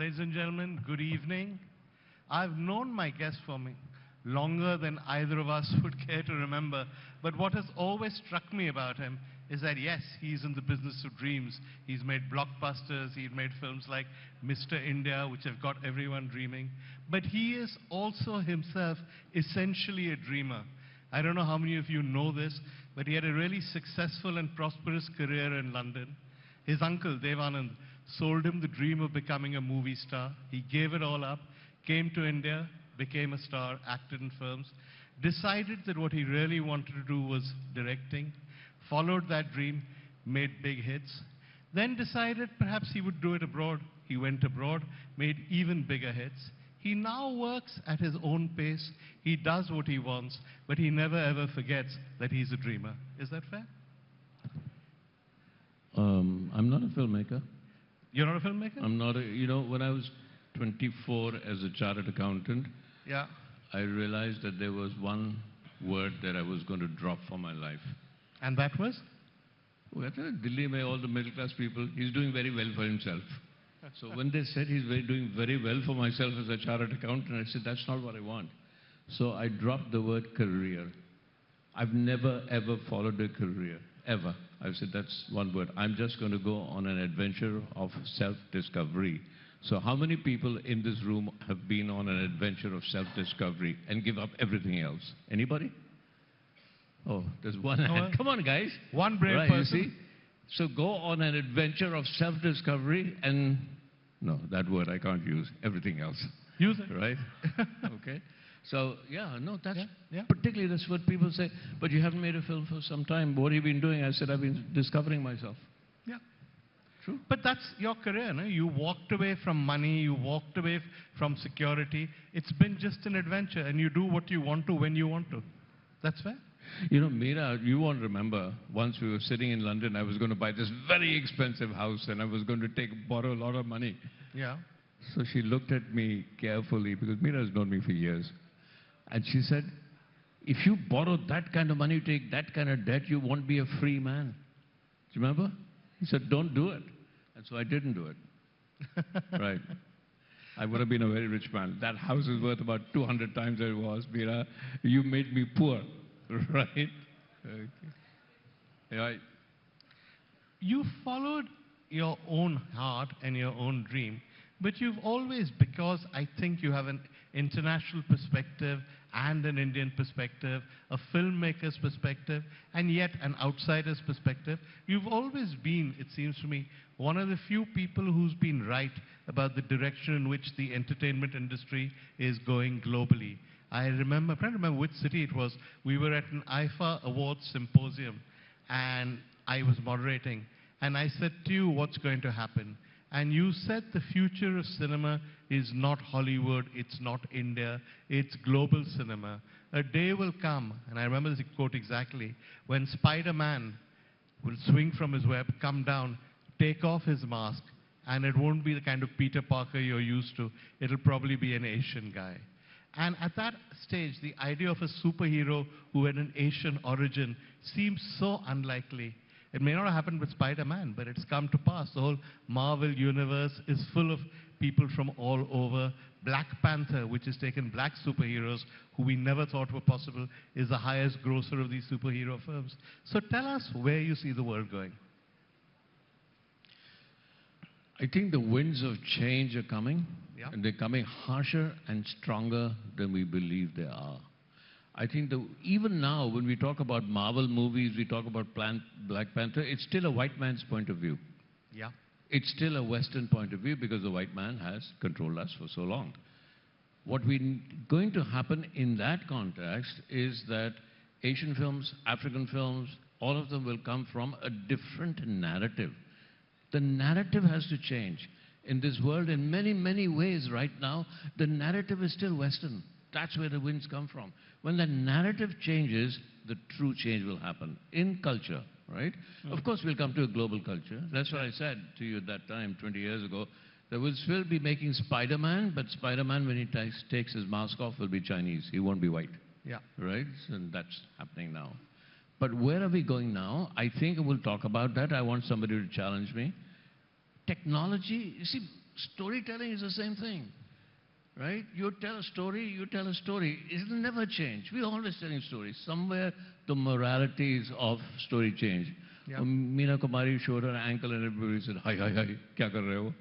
Ladies and gentlemen, good evening. I've known my guest for longer than either of us would care to remember, but what has always struck me about him is that yes, he's in the business of dreams. He's made blockbusters, he's made films like Mr. India, which have got everyone dreaming, but he is also himself essentially a dreamer. I don't know how many of you know this, but he had a really successful and prosperous career in London. His uncle, Devanand, sold him the dream of becoming a movie star. He gave it all up, came to India, became a star, acted in films, decided that what he really wanted to do was directing, followed that dream, made big hits, then decided perhaps he would do it abroad. He went abroad, made even bigger hits. He now works at his own pace. He does what he wants, but he never ever forgets that he's a dreamer. Is that fair? I'm not a filmmaker. You're not a filmmaker? I'm not a, you know, when I was 24 as a chartered accountant, yeah, I realized that there was one word that I was going to drop for my life. And that was? Well, Delhi, mein all the middle class people, he's doing very well for himself. So when they said he's doing very well for myself as a chartered accountant, I said, that's not what I want. So I dropped the word career. I've never ever followed a career, ever. I've said that's one word. I'm just going to go on an adventure of self-discovery. So how many people in this room have been on an adventure of self-discovery and give up everything else? Anybody? Oh, there's one hand. Come on, guys. One brave right, person. You see? So go on an adventure of self-discovery and... No, that word I can't use. Everything else. Use it. Right? Okay. So, yeah, no, that's... Yeah. Particularly that's what people say. But you haven't made a film for some time. What have you been doing? I said, I've been discovering myself. Yeah. True. But that's your career, no? You walked away from money, you walked away from security. It's been just an adventure, and you do what you want to when you want to. That's fair? You know, Meera, you won't remember, once we were sitting in London, I was going to buy this very expensive house, and I was going to borrow a lot of money. Yeah. So she looked at me carefully, because Meera has known me for years. And she said, if you borrow that kind of money, take that kind of debt, you won't be a free man. Do you remember? He said, don't do it. And so I didn't do it. Right. I would have been a very rich man. That house is worth about 200 times what it was, Meera. You made me poor. Right? Okay. Right. You followed your own heart and your own dream, but you've always, because I think you have an international perspective and an Indian perspective, a filmmaker's perspective, and yet an outsider's perspective, you've always been, it seems to me, one of the few people who's been right about the direction in which the entertainment industry is going globally. I can't remember which city it was. We were at an IFA Awards symposium, and I was moderating. And I said to you, what's going to happen? And you said the future of cinema is not Hollywood, it's not India, it's global cinema. A day will come, and I remember this quote exactly, when Spider-Man will swing from his web, come down, take off his mask, and it won't be the kind of Peter Parker you're used to. It'll probably be an Asian guy. And at that stage, the idea of a superhero who had an Asian origin seems so unlikely. It may not have happened with Spider-Man, but it's come to pass. The whole Marvel universe is full of people from all over. Black Panther, which has taken black superheroes who we never thought were possible, is the highest grosser of these superhero films. So tell us where you see the world going. I think the winds of change are coming, Yeah. and they're coming harsher and stronger than we believe they are. I think even now, when we talk about Marvel movies, we talk about Black Panther, it's still a white man's point of view. Yeah. It's still a Western point of view because the white man has controlled us for so long. What going to happen in that context is that Asian films, African films, all of them will come from a different narrative. The narrative has to change. In this world, in many, many ways right now, the narrative is still Western. That's where the winds come from. When the narrative changes, the true change will happen in culture, right? Of course, we'll come to a global culture. That's what I said to you at that time, 20 years ago. That we'll still be making Spider-Man, but Spider-Man, when he takes his mask off, will be Chinese. He won't be white. Yeah. Right? And that's happening now. But where are we going now? I think we'll talk about that. I want somebody to challenge me. Technology, you see, storytelling is the same thing, right? You tell a story, you tell a story. It'll never change. We're always telling stories. Somewhere the moralities of story change. Yeah. Meena Kumari showed her ankle and everybody said, hi, hi, hi, kya kar rahe ho?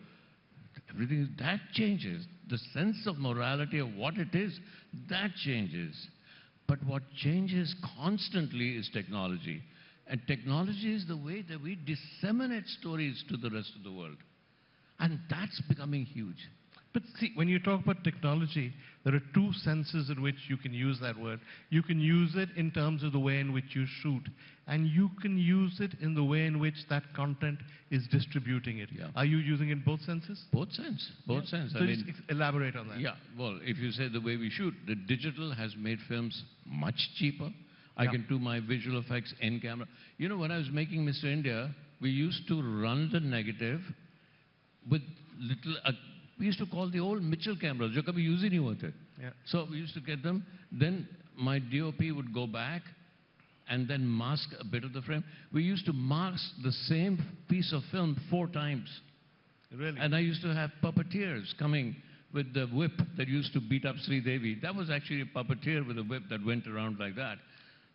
Everything, that changes. The sense of morality of what it is, that changes. But what changes constantly is technology. And technology is the way that we disseminate stories to the rest of the world. And that's becoming huge. But see, when you talk about technology, there are two senses in which you can use that word. You can use it in terms of the way in which you shoot, and you can use it in the way in which that content is distributing it. Yeah. Are you using it in both senses? Both sense. Both sense. So just elaborate on that. Yeah. Well, if you say the way we shoot, the digital has made films much cheaper. I can do my visual effects in camera. You know, when I was making Mr. India, we used to run the negative with little... we used to call the old Mitchell cameras, jo kabhi use hi nahi hote. Yeah. So we used to get them. Then my DOP would go back and then mask a bit of the frame. We used to mask the same piece of film 4 times. Really? And I used to have puppeteers coming with the whip that used to beat up Sri Devi. That was actually a puppeteer with a whip that went around like that.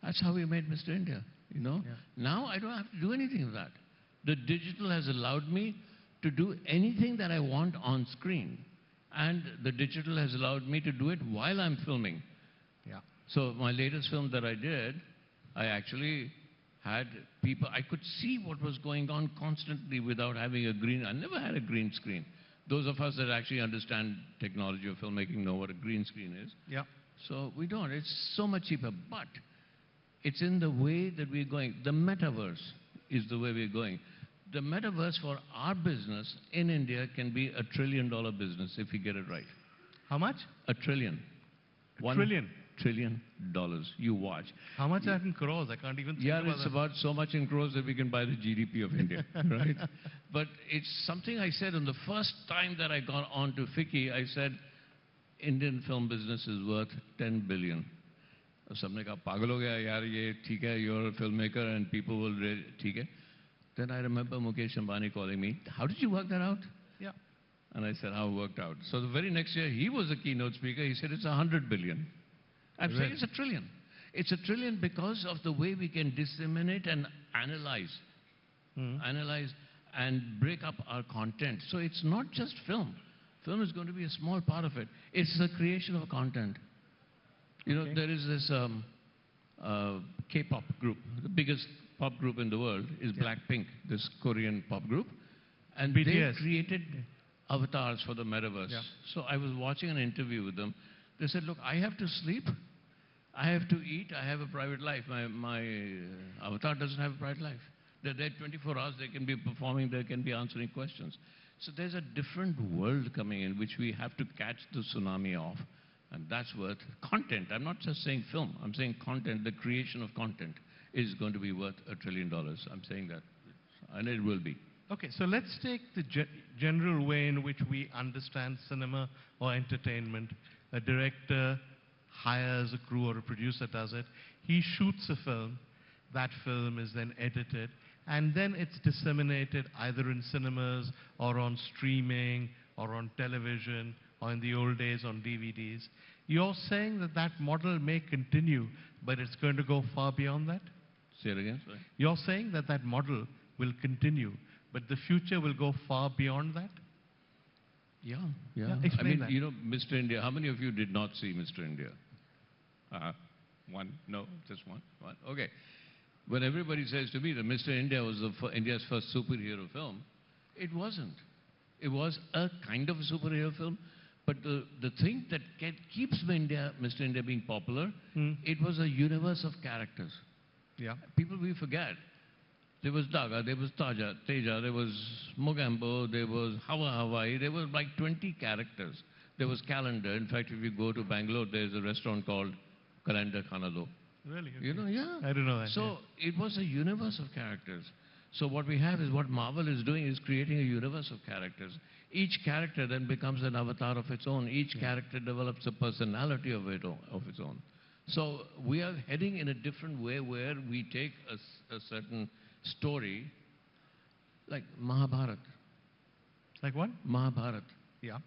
That's how we made Mr. India, you know. Yeah. Now I don't have to do anything of that. The digital has allowed me to do anything that I want on screen. And the digital has allowed me to do it while I'm filming. Yeah. So my latest film that I did, I actually had people, I could see what was going on constantly without having a green, I never had a green screen. Those of us that actually understand technology of filmmaking know what a green screen is. Yeah. So we don't, it's so much cheaper, but it's in the way that we're going. The metaverse is the way we're going. The metaverse for our business in India can be $1 trillion business if we get it right. How much? $1 trillion. $1 trillion? $1 trillion. You watch. How much is that in crores? I can't even think Yeah, about it's that. about so much in crores that we can buy the GDP of India, right? But it's something I said on the first time that I got on to FICCI, I said, Indian film business is worth 10 billion. Sabne kaha, pagal ho gaya, yaar, ye theek hai, you're a filmmaker and people will really, theek hai. Then I remember Mukesh Ambani calling me, how did you work that out? Yeah. And I said, how it worked out. So the very next year, he was a keynote speaker. He said, it's 100 billion. I'm saying it's $1 trillion. It's $1 trillion because of the way we can disseminate and analyze. Analyze and break up our content. So it's not just film. Film is going to be a small part of it. It's the creation of content. You know, there is this K-pop group, the biggest pop group in the world is Blackpink, this Korean pop group. And BTS. they created avatars for the metaverse. Yeah. So I was watching an interview with them. They said, look, I have to sleep, I have to eat, I have a private life. My avatar doesn't have a private life. They're there 24 hours, they can be performing, they can be answering questions. So there's a different world coming in which we have to catch the tsunami of. And that's worth content. I'm not just saying film, I'm saying content, the creation of content is going to be worth $1 trillion. I'm saying that, and it will be. Okay, so let's take the general way in which we understand cinema or entertainment. A director hires a crew or a producer does it. He shoots a film. That film is then edited. And then it's disseminated either in cinemas or on streaming or on television or in the old days on DVDs. You're saying that that model may continue, but it's going to go far beyond that? Say it again, sorry. You're saying that that model will continue, but the future will go far beyond that? Yeah. Explain that. You know, Mr. India, how many of you did not see Mr. India? One? No, just one? One. Okay. When everybody says to me that Mr. India was India's first superhero film, it wasn't. It was a kind of a superhero film, but the thing that keeps Mr. India being popular, it was a universe of characters. Yeah. People we forget. There was Daga, there was Teja, there was Mogambo, there was Hawaii, there was like 20 characters. There was Calendar. In fact, if you go to Bangalore, there's a restaurant called Calendar Khanado. Really? Okay. You know, yeah. I didn't know that. So it was a universe of characters. So what we have is what Marvel is doing is creating a universe of characters. Each character then becomes an avatar of its own. Each character develops a personality of its own. So we are heading in a different way where we take a certain story, like Mahabharata. Like what? Mahabharata. Yeah.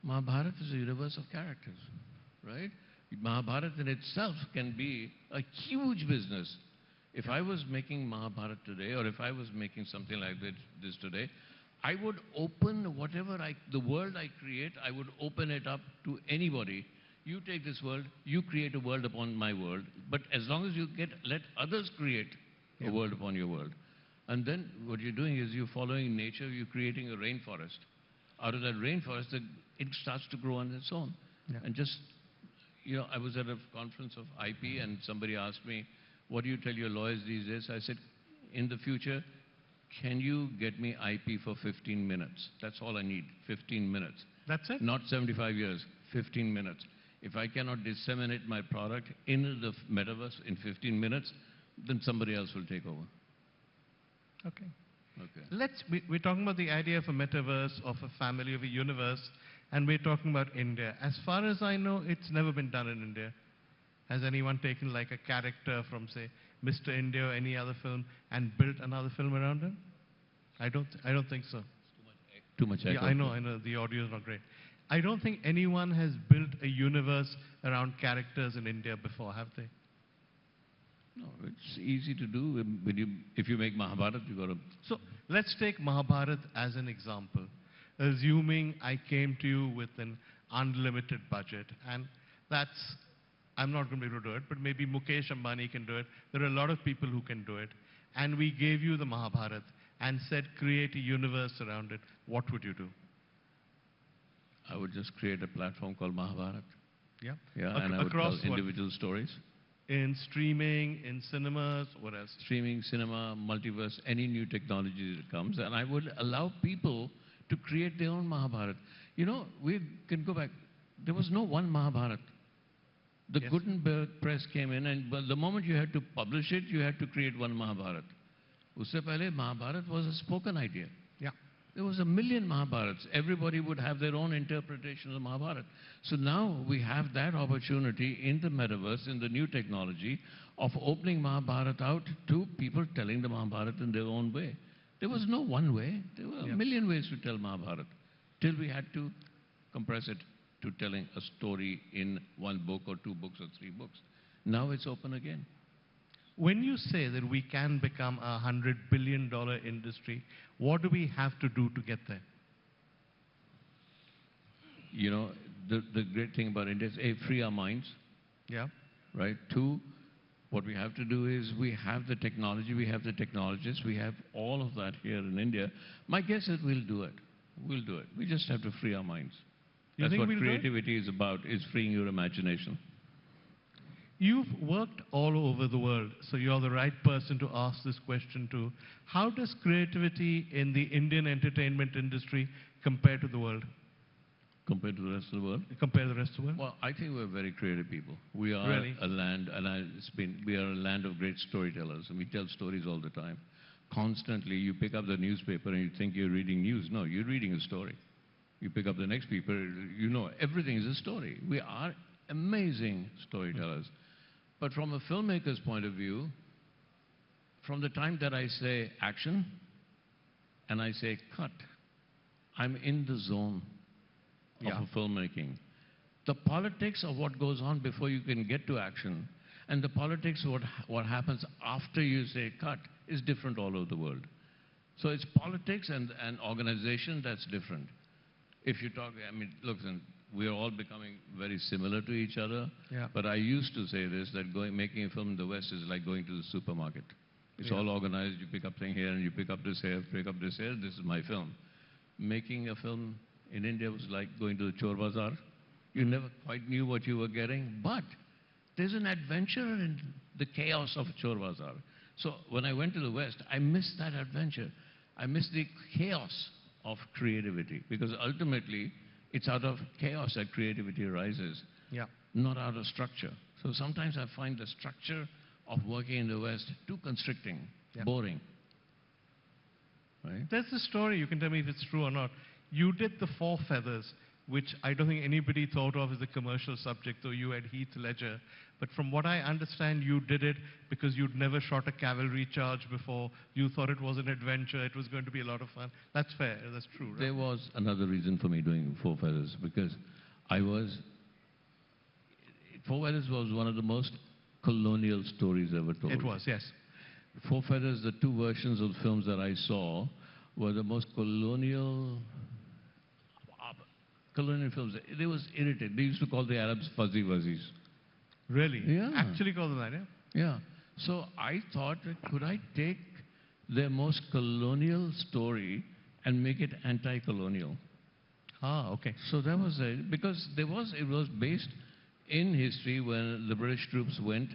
Mahabharata is a universe of characters, right? Mahabharata in itself can be a huge business. If I was making Mahabharata today, or if I was making something like this today, I would open the world I create, I would open it up to anybody. You take this world, you create a world upon my world, but as long as you let others create a world upon your world. And then what you're doing is you're following nature, you're creating a rainforest. Out of that rainforest, it starts to grow on its own. Yeah. And just, I was at a conference of IP and somebody asked me, what do you tell your lawyers these days? I said, in the future, can you get me IP for 15 minutes? That's all I need, 15 minutes. That's it? Not 75 years, 15 minutes. If I cannot disseminate my product in the metaverse in 15 minutes, then somebody else will take over. Okay. Okay. We're talking about the idea of a metaverse, of a family, of a universe, and we're talking about India. As far as I know, it's never been done in India. Has anyone taken like a character from, say, Mr. India or any other film and built another film around him? I don't think so. Too much echo. Yeah, I know. The audio is not great. I don't think anyone has built a universe around characters in India before, have they? No, it's easy to do. If you make Mahabharata, you got to... So let's take Mahabharata as an example. Assuming I came to you with an unlimited budget, and I'm not going to be able to do it, but maybe Mukesh Ambani can do it. There are a lot of people who can do it. And we gave you the Mahabharata and said, create a universe around it. What would you do? I would just create a platform called Mahabharata. Yeah? Yeah, and I would tell individual stories. In streaming, in cinemas, what else? Streaming, cinema, multiverse, any new technology that comes. And I would allow people to create their own Mahabharata. We can go back. There was no one Mahabharata. The Gutenberg press came in, and the moment you had to publish it, you had to create one Mahabharata. Usse pehle, Mahabharata was a spoken idea. Yeah. There was a million Mahabharats. Everybody would have their own interpretation of the Mahabharata. So now we have that opportunity in the metaverse, in the new technology, of opening Mahabharata out to people telling the Mahabharata in their own way. There was no one way. There were a million ways to tell Mahabharata, till we had to compress it to telling a story in one book or two books or three books. Now it's open again. When you say that we can become a $100 billion industry, what do we have to do to get there? The great thing about India is, A, free our minds. Yeah. Right? Two, what we have to do is we have the technology, we have the technologists, we have all of that here in India. My guess is we'll do it. We'll do it. We just have to free our minds. That's what creativity is about, is freeing your imagination. You've worked all over the world, so you're the right person to ask this question to. How does creativity in the Indian entertainment industry compare to the world? Compared to the rest of the world? Compare to the rest of the world? Well, I think we're very creative people. We are a land, we are a land of great storytellers, and we tell stories all the time. Constantly, you pick up the newspaper and you think you're reading news. No, you're reading a story. You pick up the next paper, everything is a story. We are amazing storytellers. But from a filmmaker's point of view, from the time that I say action and I say cut, I'm in the zone of filmmaking. The politics of what goes on before you can get to action and the politics of what happens after you say cut is different all over the world. So it's politics and organization that's different. If you talk, look, we're all becoming very similar to each other. Yeah. But I used to say this, that making a film in the West is like going to the supermarket. It's all organized. You pick up thing here and you pick up this here, pick up this here. This is my film. Making a film in India was like going to the Chor Bazaar. You never quite knew what you were getting, but there's an adventure in the chaos of Chor Bazaar. So when I went to the West, I missed that adventure. I missed the chaos of creativity, because ultimately it's out of chaos that creativity arises, not out of structure. So sometimes I find the structure of working in the West too constricting, boring. Right? There's a story, you can tell me if it's true or not. You did the Four Feathers. which I don't think anybody thought of as a commercial subject, though you had Heath Ledger. But from what I understand, you did it because you'd never shot a cavalry charge before. You thought it was an adventure. It was going to be a lot of fun. That's fair. That's true, right? There was another reason for me doing Four Feathers, because Four Feathers was one of the most colonial stories ever told. It was, yes. Four Feathers, the two versions of the films that I saw, were the most colonial films. They was irritated. They used to call the Arabs fuzzy wuzzies. Really? Yeah. Actually call them that, yeah? Yeah. So I thought, could I take their most colonial story and make it anti-colonial? Ah, okay. So that was it. Because it was based in history when the British troops went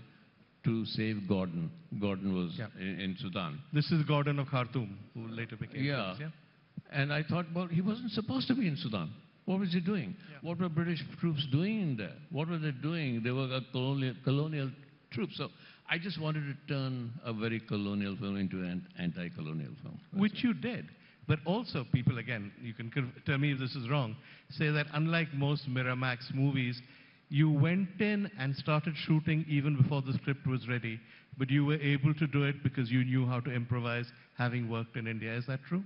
to save Gordon. Gordon was in Sudan. This is Gordon of Khartoum, who later became Yeah. famous, yeah? And I thought, well, he wasn't supposed to be in Sudan. What was he doing? Yeah. What were British troops doing in there? What were they doing? They were a colonial troops. So I just wanted to turn a very colonial film into an anti-colonial film. Which you did. But also, people, again, you can tell me if this is wrong, say that unlike most Miramax movies, you went in and started shooting even before the script was ready, but you were able to do it because you knew how to improvise, having worked in India. Is that true?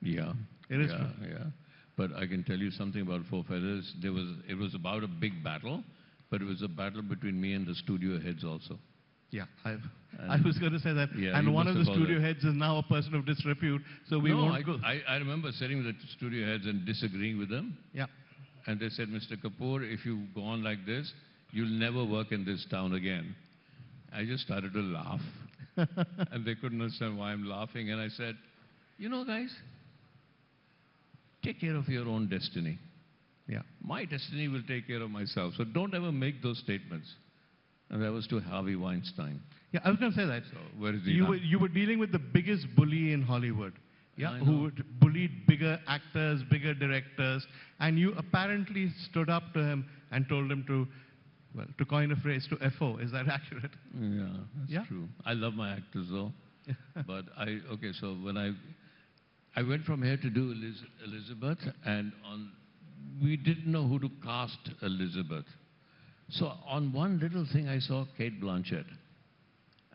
Yeah. It is true. true. Yeah. But I can tell you something about Four Feathers. It was about a big battle, but it was a battle between me and the studio heads also. Yeah, I was going to say that. Yeah, and one of the must have studio heads is now a person of disrepute, so we won't go. I remember sitting with the studio heads and disagreeing with them. Yeah. And they said, Mr. Kapur, if you go on like this, you'll never work in this town again. I just started to laugh. And they couldn't understand why I'm laughing. And I said, you know, guys, take care of your own destiny. Yeah. My destiny will take care of myself. So don't ever make those statements. And that was to Harvey Weinstein. Yeah, I was going to say that. So where is he You were dealing with the biggest bully in Hollywood. Yeah, who bullied bigger actors, bigger directors, and you apparently stood up to him and told him to, well, to coin a phrase, to FO. Is that accurate? Yeah, that's true. I love my actors though. But so when I went from here to do Elizabeth, and we didn't know who to cast Elizabeth. So on one little thing I saw Kate Blanchett.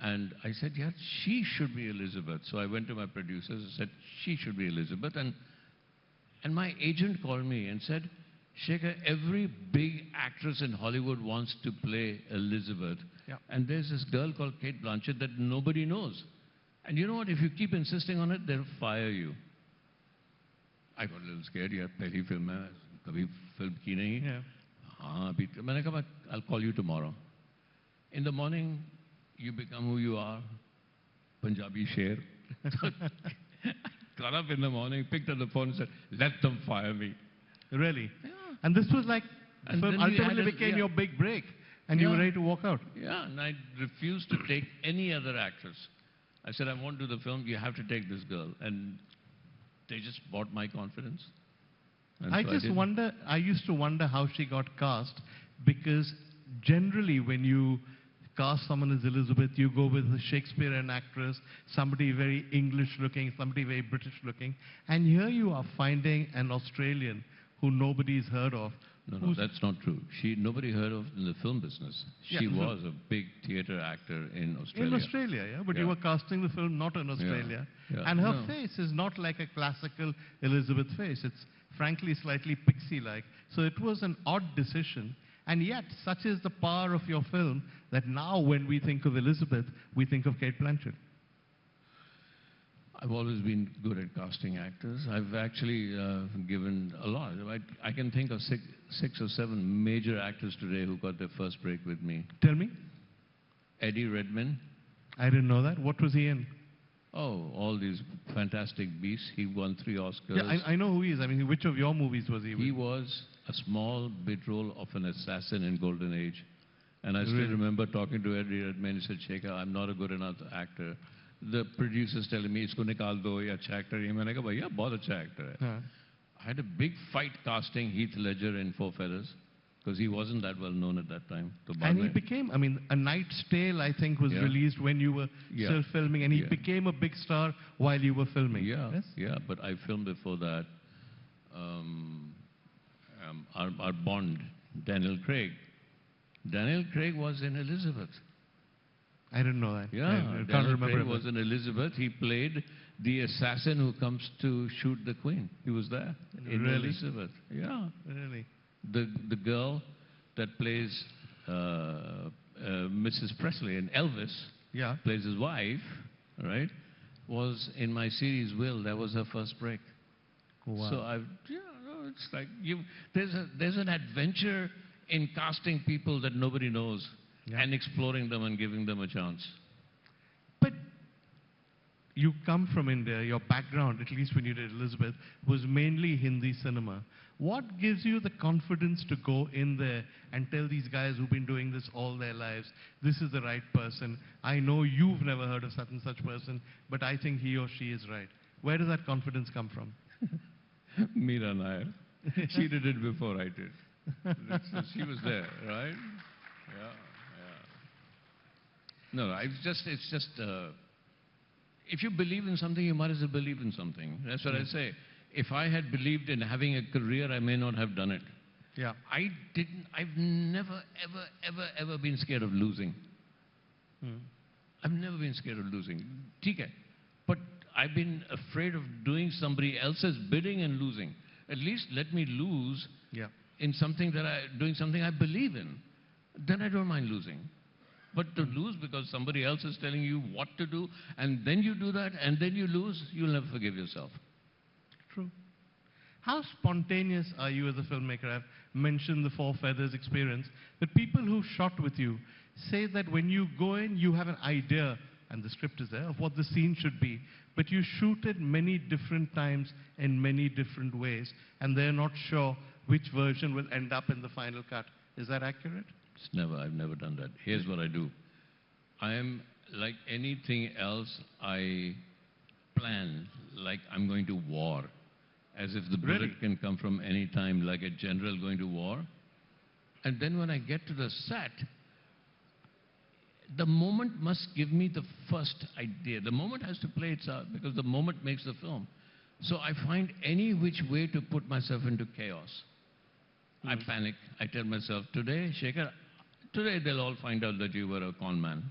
And I said, yeah, she should be Elizabeth. So I went to my producers and said, she should be Elizabeth. And my agent called me and said, Shekhar, every big actress in Hollywood wants to play Elizabeth. Yeah. And there's this girl called Kate Blanchett that nobody knows. And you know what? If you keep insisting on it, they'll fire you. I got a little scared. Yeah, pehli film hai, kabhi film ki nahi. Yeah. Haan, maine kaha, I'll call you tomorrow. In the morning, you become who you are, Punjabi sher. Got up in the morning, picked up the phone and said, let them fire me. Really? Yeah. And this was like, And film then we ultimately had became your big break, and you were ready to walk out. Yeah, and I refused to take any other actress. I said, I won't do the film, you have to take this girl. And they just bought my confidence. And I used to wonder how she got cast, because generally when you cast someone as Elizabeth, you go with a Shakespearean actress, somebody very English looking, somebody very British looking, and here you are finding an Australian who nobody's heard of. No, that's not true. Nobody heard of in the film business. She was a big theatre actor in Australia. In Australia, yeah, but you were casting the film not in Australia. Yeah. And her face is not like a classical Elizabeth face. It's frankly slightly pixie-like. So it was an odd decision. And yet, such is the power of your film that now when we think of Elizabeth, we think of Kate Blanchett. I've always been good at casting actors. I've actually given a lot. I can think of six or seven major actors today who got their first break with me. Tell me. Eddie Redmayne. I didn't know that. What was he in? Oh, all these fantastic beasts. He won 3 Oscars. Yeah, I know who he is. I mean, which of your movies was he with? He was a small bit role of an assassin in Golden Age. And I still remember talking to Eddie Redmayne. He said, Shekhar, I'm not a good enough actor. The producer's telling me, isko nikal do, ye acha actor. Maine kaha, bhaiya, bahut acha actor hai. I had a big fight casting Heath Ledger in Four Feathers, because he wasn't that well known at that time. And he became, I mean, A Knight's Tale, I think, was released when you were still filming, and he became a big star while you were filming. Yeah, but I filmed before that. our Bond, Daniel Craig. Daniel Craig was in Elizabeth. I didn't know that. Yeah, I can't Daniel remember. Craig was in Elizabeth. He played the assassin who comes to shoot the Queen. He was there in Really? Elizabeth. Yeah. Really? The girl that plays Mrs. Presley in Elvis, Yeah. plays his wife, right, was in my series Will. That was her first break. Wow. So it's like there's an adventure in casting people that nobody knows, Yeah. and exploring them and giving them a chance. But you come from India, your background, at least when you did Elizabeth, was mainly Hindi cinema. What gives you the confidence to go in there and tell these guys who've been doing this all their lives, this is the right person? I know you've never heard of such and such person, but I think he or she is right. Where does that confidence come from? Meera Nair. She did it before I did. So she was there, right? Yeah. No, it's just, if you believe in something, you might as well believe in something. That's what I say. If I had believed in having a career, I may not have done it. Yeah. I've never, ever been scared of losing. I've never been scared of losing. ठीक है. But I've been afraid of doing somebody else's bidding and losing. At least let me lose in something doing something I believe in. Then I don't mind losing. But to lose because somebody else is telling you what to do, and then you do that, and then you lose, you'll never forgive yourself. True. How spontaneous are you as a filmmaker? I've mentioned the Four Feathers experience, but people who shot with you say that when you go in, you have an idea, and the script is there, of what the scene should be, but you shoot it many different times in many different ways, and they're not sure which version will end up in the final cut. Is that accurate? I've never done that. Here's what I do. I am like anything else, I plan like I'm going to war. As if the bullet can come from any time, like a general going to war. And then when I get to the set, the moment must give me the first idea. The moment has to play itself because the moment makes the film. So I find any which way to put myself into chaos. I panic. I tell myself, today, Shekhar, today they'll all find out that you were a con man.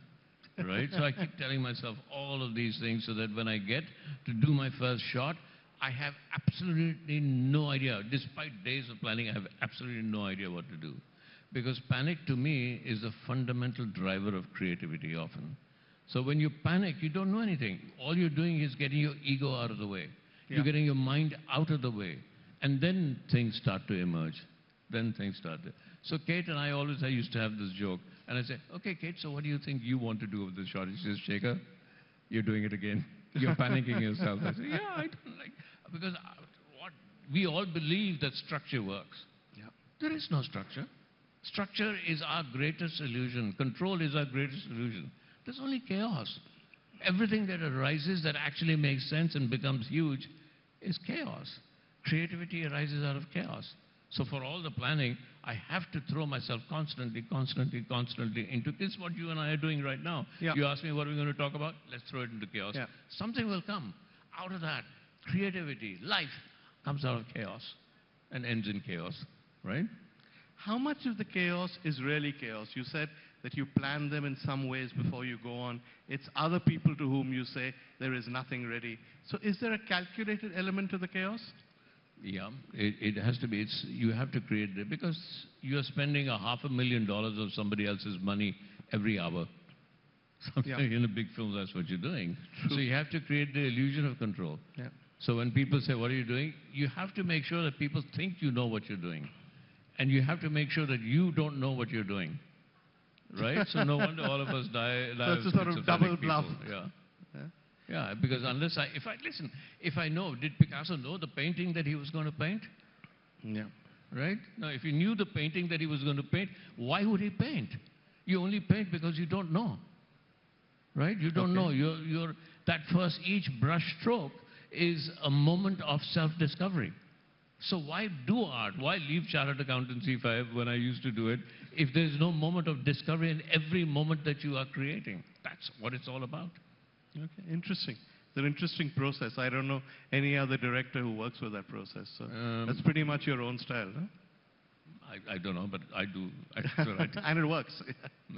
Right? So I keep telling myself all of these things so that when I get to do my first shot, I have absolutely no idea. Despite days of planning, I have absolutely no idea what to do. Because panic to me is a fundamental driver of creativity often. So when you panic, you don't know anything. All you're doing is getting your ego out of the way. You're getting your mind out of the way. And then things start to emerge. So Kate and I used to have this joke. And I say, okay, Kate, so what do you think you want to do with this shot? She says, Shekhar, you're doing it again. You're panicking yourself. I say, yeah, I don't like... Because we all believe that structure works. There is no structure. Structure is our greatest illusion. Control is our greatest illusion. There's only chaos. Everything that arises that actually makes sense and becomes huge is chaos. Creativity arises out of chaos. So for all the planning, I have to throw myself constantly into this, what you and I are doing right now. You ask me what we're going to talk about, let's throw it into chaos. Something will come out of that. Creativity, life comes out of chaos and ends in chaos, right? How much of the chaos is really chaos? You said that you plan them in some ways before you go on. It's other people to whom you say there is nothing ready. So is there a calculated element to the chaos? Yeah, it has to be. You have to create it because you're spending $500,000 of somebody else's money every hour. In a big film, that's what you're doing. True. So you have to create the illusion of control. So when people say, what are you doing? You have to make sure that people think you know what you're doing. And you have to make sure that you don't know what you're doing. Right? So no wonder all of us die so it's a sort of double bluff. Yeah, because if I know, did Picasso know the painting that he was going to paint? Right? Now, if he knew the painting that he was going to paint, why would he paint? You only paint because you don't know. Right? You don't know. That first, each brush stroke is a moment of self-discovery. So why do art? Why leave chartered accountancy when I used to do it if there's no moment of discovery in every moment that you are creating? That's what it's all about. Okay, interesting. It's an interesting process. I don't know any other director who works with that process. So that's pretty much your own style, huh? I don't know, but I do. That's what I do. And it works.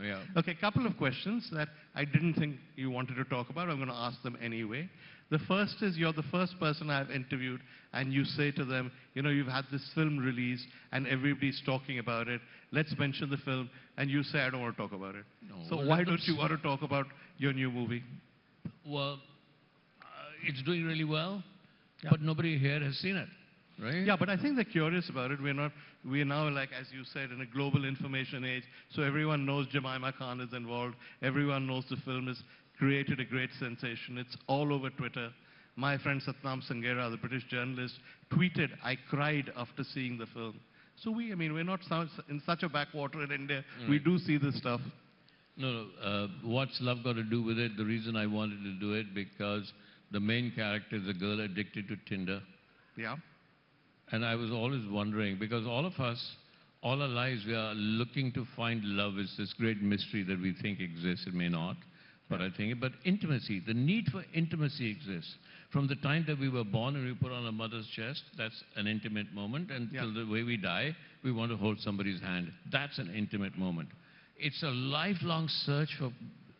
Yeah. Okay, couple of questions that I didn't think you wanted to talk about. I'm going to ask them anyway. The first is, you're the first person I've interviewed, and you say to them, you know, you've had this film released, and everybody's talking about it. Let's mention the film. And you say, I don't want to talk about it. No, So well, why don't you want to talk about your new movie? Well, it's doing really well, Yeah. but nobody here has seen it, right? Yeah, but I think they're curious about it. We're now, like, as you said, in a global information age, so everyone knows Jemima Khan is involved. Everyone knows the film has created a great sensation. It's all over Twitter. My friend Satnam Sanghera, the British journalist, tweeted, I cried after seeing the film. So we're not in such a backwater in India. Right. We do see this stuff. No, what's love got to do with it? The reason I wanted to do it, because the main character is a girl addicted to Tinder. Yeah. And I was always wondering, because all of us, all our lives, we are looking to find love. It's this great mystery that we think exists. It may not, but I think, but intimacy, the need for intimacy exists. From the time that we were born and we put on our mother's chest, that's an intimate moment. And till the way we die, we want to hold somebody's hand. That's an intimate moment. It's a lifelong search for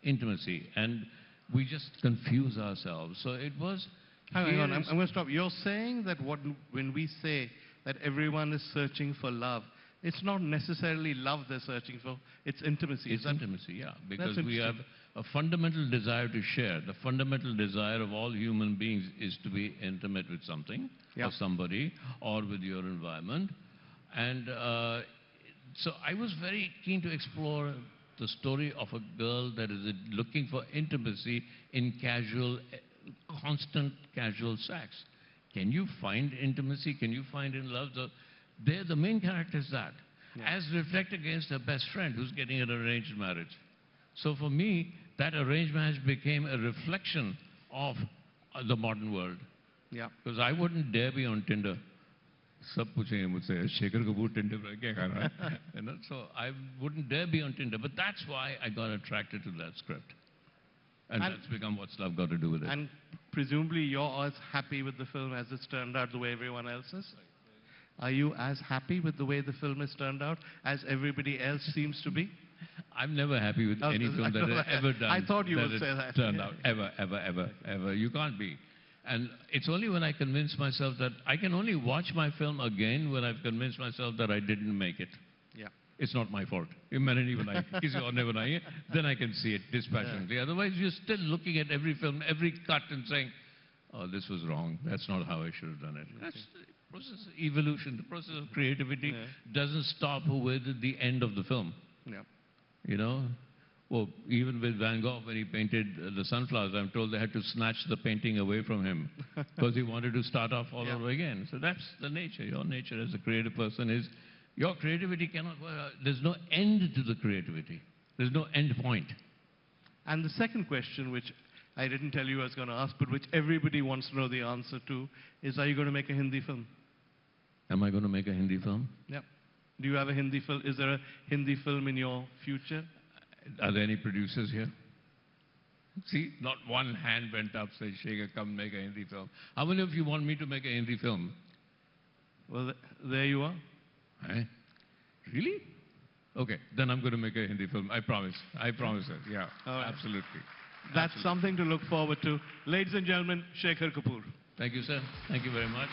intimacy, and we just confuse ourselves. So it was... Hang on, I'm going to stop. You're saying that when we say that everyone is searching for love, it's not necessarily love they're searching for, it's intimacy. It's intimacy, yeah. Because we have interesting. a fundamental desire to share. The fundamental desire of all human beings is to be intimate with something, or somebody, or with your environment. And so I was very keen to explore the story of a girl that is looking for intimacy in constant casual sex. Can you find intimacy? Can you find in love? The main character is that, as reflected against her best friend who's getting an arranged marriage. So for me, that arranged marriage became a reflection of the modern world. Yeah. Because I wouldn't dare be on Tinder. Sab puchenge mujhse, Shekhar Kapur Tinder par kya kar raha hai? You know, so I wouldn't dare be on Tinder. But that's why I got attracted to that script. And that's become What's Love Got to Do with it. And presumably you're as happy with the film as it's turned out the way everyone else is? Are you as happy with the way the film has turned out as everybody else seems to be? I'm never happy with any film that I've ever done. I thought you would say that. Turned out. Ever. You can't be. And it's only when I convince myself that I can only watch my film again when I've convinced myself that I didn't make it. Yeah. It's not my fault. Then I can see it dispassionately. Yeah. Otherwise, you're still looking at every film, every cut, and saying, oh, this was wrong. That's not how I should have done it. That's the process of evolution. The process of creativity doesn't stop with the end of the film. Yeah. You know? Well, even with Van Gogh, when he painted the sunflowers, I'm told they had to snatch the painting away from him because he wanted to start off all over again. So that's the nature. Your nature as a creative person is, your creativity cannot, there's no end to the creativity. There's no end point. And the second question, which I didn't tell you I was going to ask, but which everybody wants to know the answer to, is, are you going to make a Hindi film? Am I going to make a Hindi film? Yeah. Do you have a Hindi film? Is there a Hindi film in your future? Are there any producers here? See, not one hand went up saying, Shekhar, come make a Hindi film. How many of you want me to make a Hindi film? Well, there you are. Eh? Really? Okay, then I'm going to make a Hindi film. I promise. I promise it. Yeah, absolutely. That's something to look forward to. Ladies and gentlemen, Shekhar Kapur. Thank you, sir. Thank you very much.